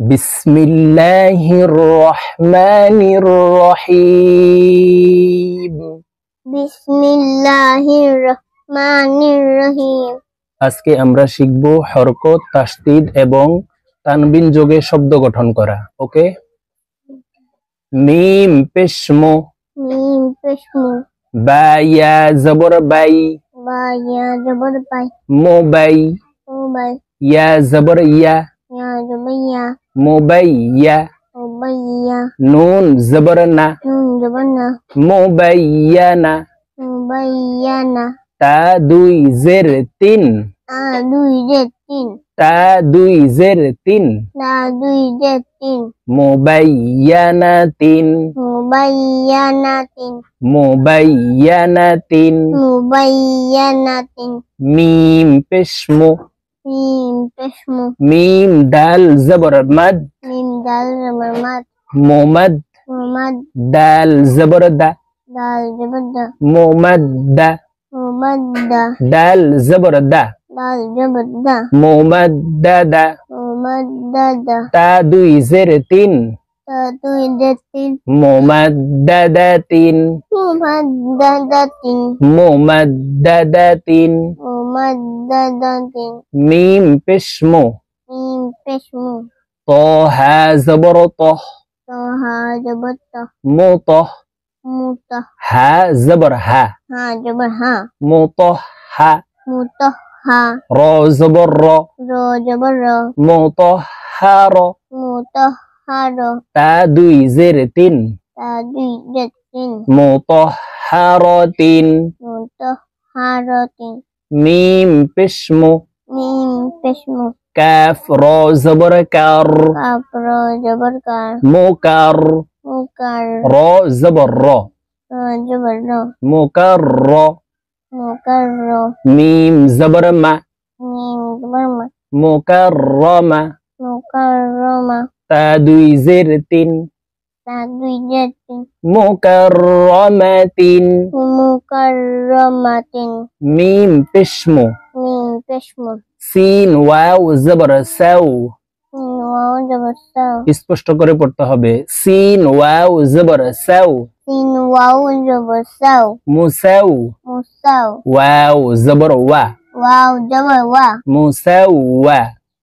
বিসমিল্লাহির রহমানির রহিম। বিসমিল্লাহির রহমানির রহিম। আজকে আমরা শিখব হরকত, তাসদীদ এবং তানবিন যোগে শব্দ গঠন করা। ওকে, মিম পেশ মো, মিম পেশ মো, বা ইয়া জবর বাই, বা ইয়া জবর বাই, মোবাই, মোবাই, ইয়া জবর ইয়া, ইয়া জবর ইয়া, মোবাইয়া, মোবাইয়া, নুন জবর না, নুন জবর না, মোবাইয়ানা, মোবাইয়ানা, তা দুই জের তিন, আ দুই জের তিন, তা দুই জের তিন, দা দুই জের তিন, মোবাইয়ানা তিন, মোবাইয়ানা তিন, মোবাইয়ানা তিন। মোবাইয়ানা তিন। মিম পেশ মো, মিম পেশ মো, মিম দাল জবর মদ, মিম দাল জবর মাদ, মোমদ, মোমাদ, দাল জবর দা, দাল জবর দা, মোমদ্দা, মোমাদ্দা, দাল জবর দা, দাল জবর দা, মোমদ্দাদা, মোমাদ্দাদা, তা দুই জের তিন, তা দুই জের তিন, মোমদ্দাদা তিন, মোমাদ্দাদা তিন, মোমদ্দাদা তিন। মোমাদ্দাদা তিন। মিম পেশ মো, মিম পেশ মো, ত হা জবর তহ, তহা জবর তহ, মোতহ, মুতহ, হা জবর হা, হা জবর হা, মোতহ হা, মুতহ হা, র জবর র, র জবর র, মোতহ হা র, মুতহ হা র, তা দুই জের তিন, তা দুই জের তিন, মোতহ হা র তিন। মুতহ হা র তিন। মিম পেশ মো, মিম পেশ মো, কাফ র জবর কার, কাপ র জবর কার, মোকার, মুকার, র জবর র, র জবর র, মোকার র। মুকার র। মিম জবর মা, মিম জবর মা, মোকার রমা, মুকার রমা, তা দুই জের তিন, তা দুই জের তিন, মোকার রমা তিন। মুকার রমা তিন। মিম পেশ মো, মিম পেশ মো, সিন ওয়াও জবর সাউ, ওয়াও জবর সাও, স্পষ্ট করে পড়তে হবে। সিন ওয়াও জবর সাউ, তিন ওয়াও জবর সাও, মুসাউ, মুসাও, ওয়াও জবর ওয়া, ওয়াও জবর ওয়া, মুসাউ ওয়া।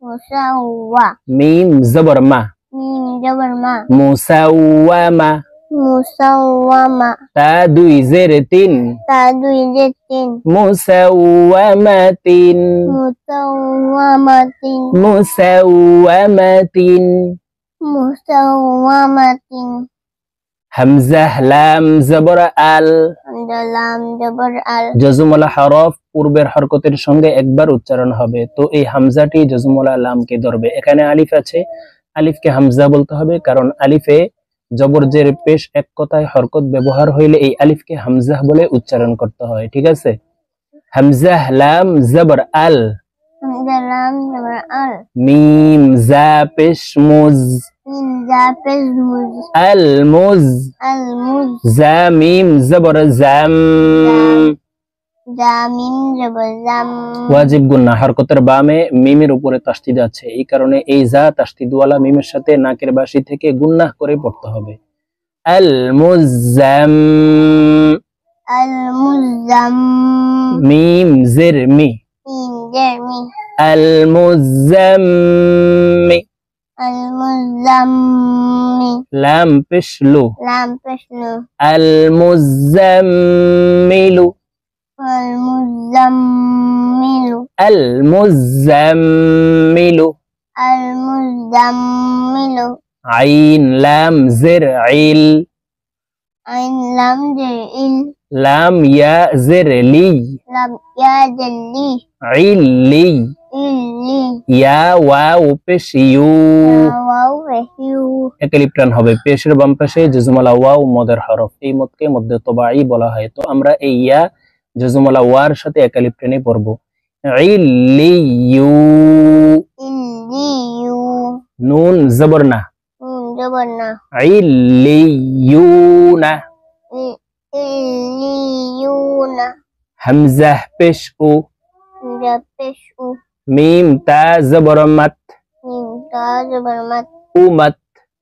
মুসাও ওয়া। মিম জবর মা, মিম জবর মা, মুসাওয়ামা, মুসাওয়ামা, তা দুই জের তিন, তা দুই জের তিন, মুসাওয়ামাতিন, মুসাওয়ামাতিন, মুসাওয়ামাতিন। মুসাওয়ামাতিন। হামজাহ লাম জবর আল, লাম জবর আল, জজমলা হরফ পূর্বের হরকতের সঙ্গে একবার উচ্চারণ হবে। তো এই হামজাটি জজমলা লামকে ধরবে। এখানে আলিফ আছে, আলিফকে হামজা বলতে হবে, কারণ আলিফে জবর জের পেশ এক কথায় হরকত ব্যবহার হইলে এই আলিফকে হামজা বলে উচ্চারণ করতে হয়। ঠিক আছে, হামজাহ লাম জবর আল, লাম জবর আল, মিম জা পেশ মুজ, মিম জা পেশ মুজ, আল মুজ, আল মুজ, জা মিম জবর জাম, জা মিম জবর জাম, ওয়াজিব গুন্না, হরকতের বামে মিমের উপরে তাসদীদ আছে, এই কারণে এই জা তাসদীদওয়ালা মিমের সাথে নাকের বাসি থেকে গুন্নাহ করে পড়তে হবে। আল মুজাম, আল মুজাম, মিম জের মি, মিম জের মি, আল মুজাম্মি, আল মুজাম্মি, লাম পেশ লু, লাম পেশ লু, আল মুজাম্মিলু, আল মুজাম্মিলু, আল মুজাম্মিলু। আল মুজাম্মিলু, আইন লাম জের ইল, আইন লাম জের ইল, লাম ইয়া জের লি, লাম ইয়া জের লি, ইল্লি, ইল্লি, ইয়া ওয়াও পেশ ইউ, ওয়াও ইউ, একালিপ্টান হবে। পেশের বাম পাশে জজমলা ওয়াও মদের হরফ, এই মদকে মধ্যে তবাই বলা হয়। তো আমরা এই ইয়া জজমলা ওয়ার সাথে একালিপ্টানে পড়ব। ইল্লিয়ু, ইল্লিয়ু, নুন জবর না, জবর না, ইল্লিয়ুনা, ইল্লিয়ুনা, হামজাহ পেশ উ, জা পেশ উ, মিম তা জবর মাত, মিম তা জবর মাত, أمت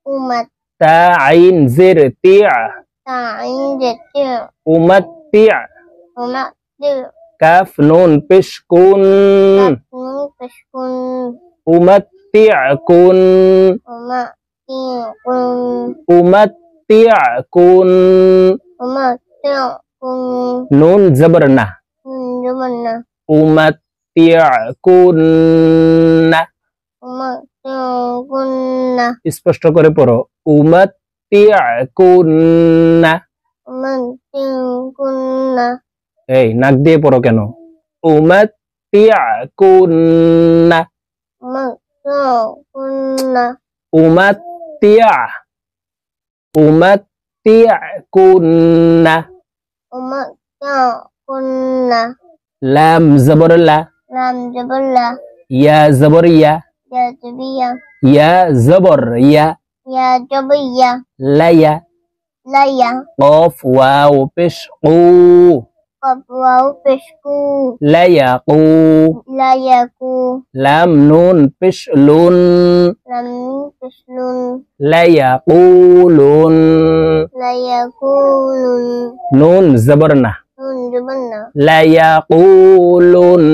أمت تا عين زر تيع تعين جتير أمتع أمتر كاف نون بشكون تكون تشكون أمتعكن أمتيكن أمتعكن أمتيكن نون زبرنا جبنا أمتعكن أمتيكن স্পষ্ট করে পড়ো أمتعكن أمتيكن এই নাক দিয়ে পড়ো কেন أمتعكن أمتيكن أمتع أمتعكن أمتيكن لام زبر لا لام جبلة يا زبر يا يا جبية يا زبر يا يا جبية لا يا ليا قاف واو بش قو قب واو بشكو لا يقو لا يكو لام نون بش لون لم تشلن لا يقولون لا يقول نون زبرنا نون جبلنا لا يقولون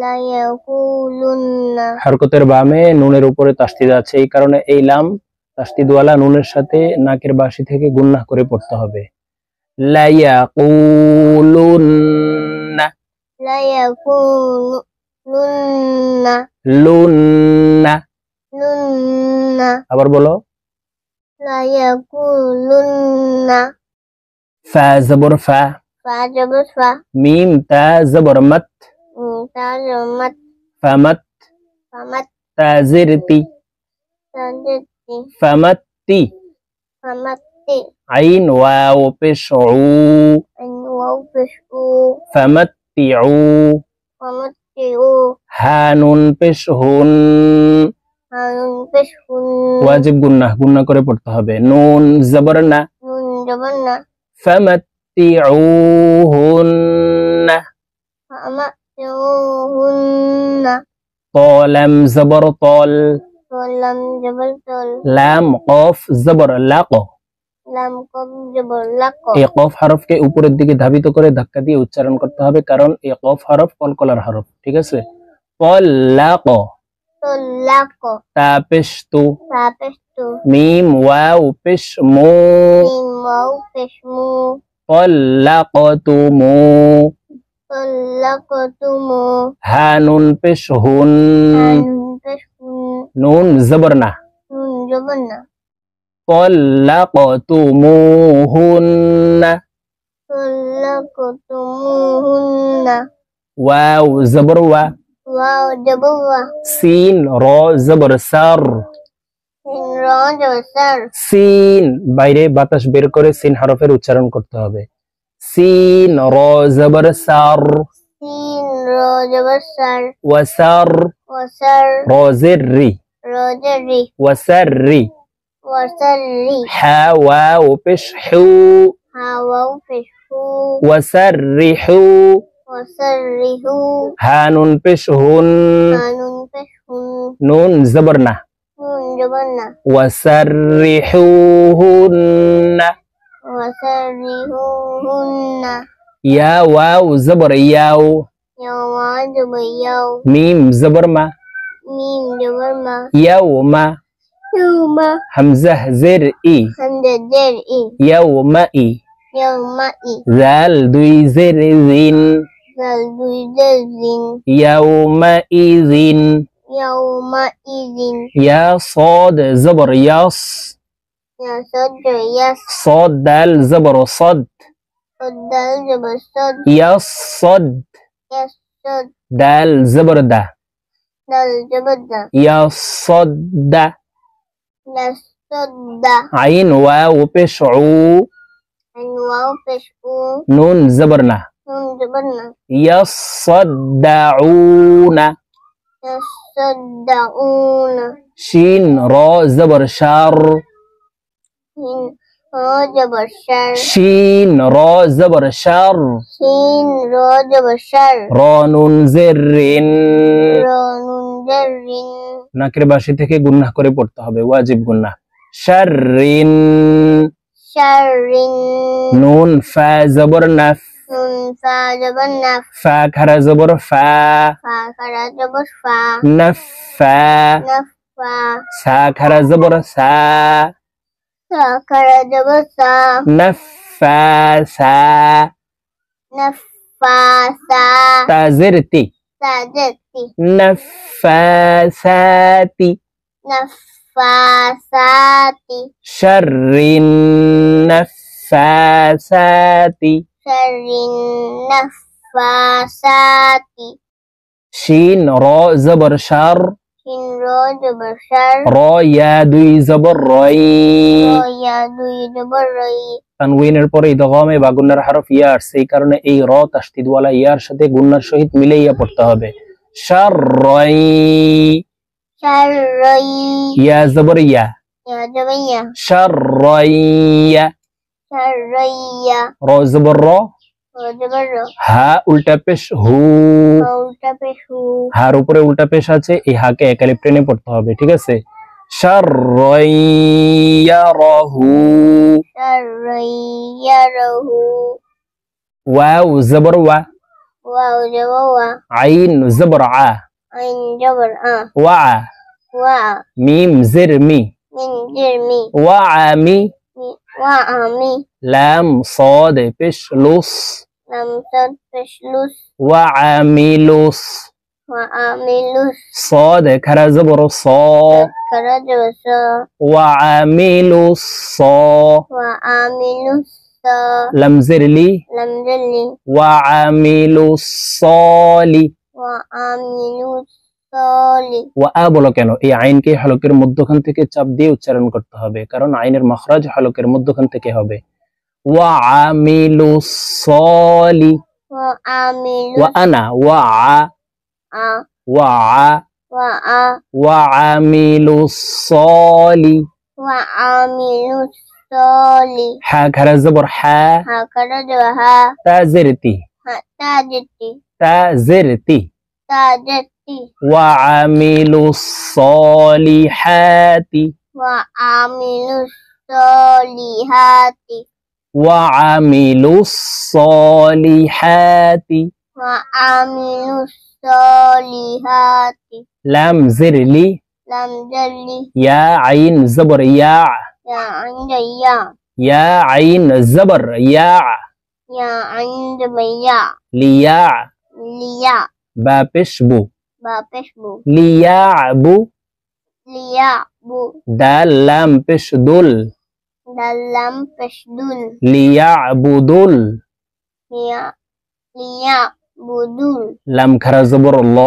لا يقولن হরকতের বামে নুনের উপরে তাসদিদ আছে, এই কারণে এই লাম তাসদিদওয়ালা নুনের সাথে নাকের বাসি থেকে গুন্নাহ করে পড়তে হবে। লা ইয়াকুলুন্না لا يقولن লুন্না لن আবার বলো لا يقولن ফা জবর ফা فعجب فا মিম তা জবর মত تعلمت ফামাত فمت তা জিরতি سجدتي ফামাত্তি فمت আইন ওয়াও পেশ উ أن ووفشوا ফামাত্তিউ ومتعوا হা নুন পেশ হুন هنفشهم ওয়াজিব গুন্নাহ করে পড়তে হবে। নুন জবর না نون جبلنا ফামাত্তিউহুন্না فأمتعوهن طالم زبر طال ولم جبل تل লাম কফ জবর লাক لم قب جبل لق এই কফ হরফকে উপরের দিকে ধাবিত করে ধাক্কা দিয়ে উচ্চারণ করতে হবে, কারণ এই কফ হরফ কলকলার হরফ। ঠিক আছে, طلق طلق তা পেশ তু فابشت মিম ওয়াও পেশ মু من ووفشمو طلقتمু طلقتم হা নুন পেশ হুন هنفشهم নুন জবর না نون جبلنا طلقتموهن طلقتموهن واو زبر وا واو جبوة سين را زبر سر من راج وسر সিন বাইরে বাতাস বের করে সিন হরফের উচ্চারণ করতে হবে। সিন রা জবর সার سين راج وسر ওয়াসার وسر রাজের রি رجري ওয়াসাররি وسري হা ওয়াও পেশ হু هوا فشو ওয়াসাররিহু وسره হা নুন পেশ হুন هنفشهم নুন জবর না نون جبلنا وسرحوهن وسرهوهن يا واو زبر ياو يوم جب يوم ميم زبر ما ميم جبل ما يوم يوم همزة زر إي حمد الدرء يوم إي يوم ذال دوي زر ذين ذلدزن يومئذ يومئذ يا صاد زبر يص يا صدر يس صاد دال زبر صد صد جبل صد يصد يسد دال زبر ده دل جبل دا يصد لسد عين واو بشعو أنواع فشو نون زبرنا نون جبلنا يصدعون يصدعون شين را زبر شر من راجب الشر شين را زبر شر سين راجب الشر را نون زر ران জারিন নাকের বাসি থেকে গুন্নাহ করে পড়তে হবে, ওয়াজিব গুন্নাহ। শাররিন, শাররিন নুন ফা জবর নাফ, নুন ফা জবর নাফ ফা খারা জবর ফা, ফা খারা জবর ফা নাফা, নাফা সা খারা জবর সা, সা খারা জবর সা নাফাসা, নাফাসা তাজিরতি, তাজতি নাফাসাতি, নাফাসাতি শাররিন নাফাসাতি, শাররিন নাফাসাতি শিন র জবর শার, শিন র জবর শার র ইয়া দুই জবর রই, র ইয়া দুই জবর রই তানউইনের পরে ইদগামে বা গুন্নার হরফ ইয়া আসছে, এই কারণে এই র তাসদীদ ওয়ালা ইয়ার সাথে গুন্নার সহিত মিলাইয়া পড়তে হবে। শাররাই, শাররাই ইয়া জবর ইয়া, ইয়া জবর ইয়া শাররাইয়া, শাররাইয়া র জবর র, র জবর র হা উল্টা পেশ হু, উল্টা পেশ হু হার উপরে উল্টা পেশ আছে, এই হাকে একালিপ টেনে পড়তে হবে, ঠিক আছে। শাররাইয়া রাহু, শাররাইয়া রাহু ওয়াও জবর ওয়া, ওয়াও জবর ওয়া আইন জবর আ, আইন জবর আ ওয়া, ওয়া মিম জির মি, মিন জির মি ওয়া আমি, ওয়া আমি লাম صاد পেশ লুস, লাম সাদ পেশ লুস ওয়া আমিলুস, ওয়া আমিলুস صاد খারা জবর স, খারা জবর সা ওয়া আমিলুস স, ওয়া আমিলুস সা লাম জির লি, লাম জিরলি ওয়া আমিলুস সলি, ওয়া আমিলুস সলি ওয়া আ বলো কেন? এই আইনকে হলকের মধ্যখান থেকে চাপ দিয়ে উচ্চারণ করতে হবে, কারণ আইনের মাখরাজ হলকের মধ্যখান থেকে হবে। ওয়া আমিলুস সলি, ওয়া আমিলুস ওয়া আনা, ওয়া আ, আ ওয়া আ, ওয়া আ ওয়া আমিলুস সলি, ওয়া আমিলুস সলি হা খারা জবর হা, হা খারা জবর হা তাজিরতি, হা তাজতি তাজিরতি, তাজতি ওয়া আমিলুস সলিহাতি, ওয়া আমিলুস সলিহাতি ওয়া আমিলুস সলিহাতি, ওয়া আমিলুস সলিহাতি লাম জিরলি, লাম জারলি ইয়া আইন জবর ইয়া, ইয়া আইন ইয়া ইয়া আইন জবর ইয়া, ইয়া আইন জবর ইয়া লিয়া, লিয়া বা পেশ বু, বা পেশ বু লিয়াবু, লিয়া বু দাল লাম পেশ দুল, দাল্লাম পেশ দুল লিয়াবুদুল, লিয়া লিয়া বুদুল লাম খারা জবর ল,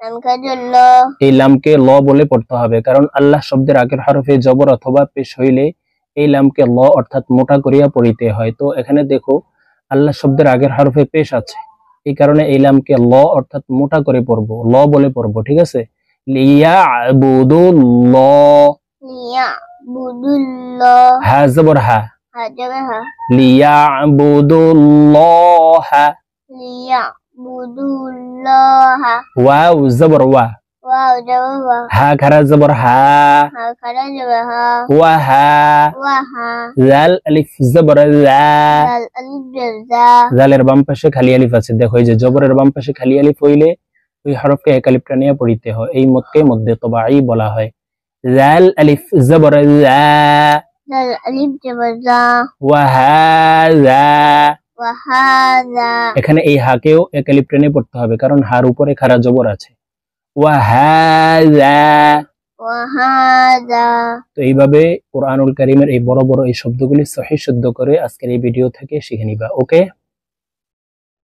লাম কাজল এই লামকে ল বলে পড়তে হবে, কারণ আল্লাহ শব্দের আগের হরফে জবর অথবা পেশ হইলে এই লামকে ল অর্থাৎ মোটা করিয়া পড়িতে হয়। তো এখানে দেখো আল্লাহ শব্দের আগের হরফে পেশ আছে, এই কারণে এই লামকে ল অর্থাৎ মোটা করে পড়বো, ল বলে পড়বো, ঠিক আছে। লিয়াবুদুল্লাহ, লিয়া বুদুল হা জবর হা, হাজব হা লিয়াবুদুল্লাহ, লিয়া বুদুল্লাহ ওয়াও জবর ওয়া, ওয়াও জবর ওয়া হা খারা জবর হা, হা খারা জবর হা ওয়া হা, ওয়া হা জাল আলিফ জবর জা, দাল আলিফ জা জালের বাম পাশে খালি আলিফ আছে, দেখো এই যে জবরের বাম পাশে খালি আলিফ হইলে ওই হরফকে এক আলিফ টানিয়া পড়িতে হয়, এই মতকে মধ্যে তবাই বলা হয়। জাল আলিফ জবর জা, দাল আলিফ জবর জা ওয়া হাযা, ওয়া হাযা এখানে এই হাকেও এক আলিফ টেনে পড়তে হবে, কারণ হার উপরে খারা জবর আছে। ওয়া হাযা, ওয়া হাযা তো এইভাবে কোরআনুল কারীমের এই বড় বড় এই শব্দগুলি সহিহ শুদ্ধ করে আজকের এই ভিডিও থেকে শিখে নিবা, ওকে।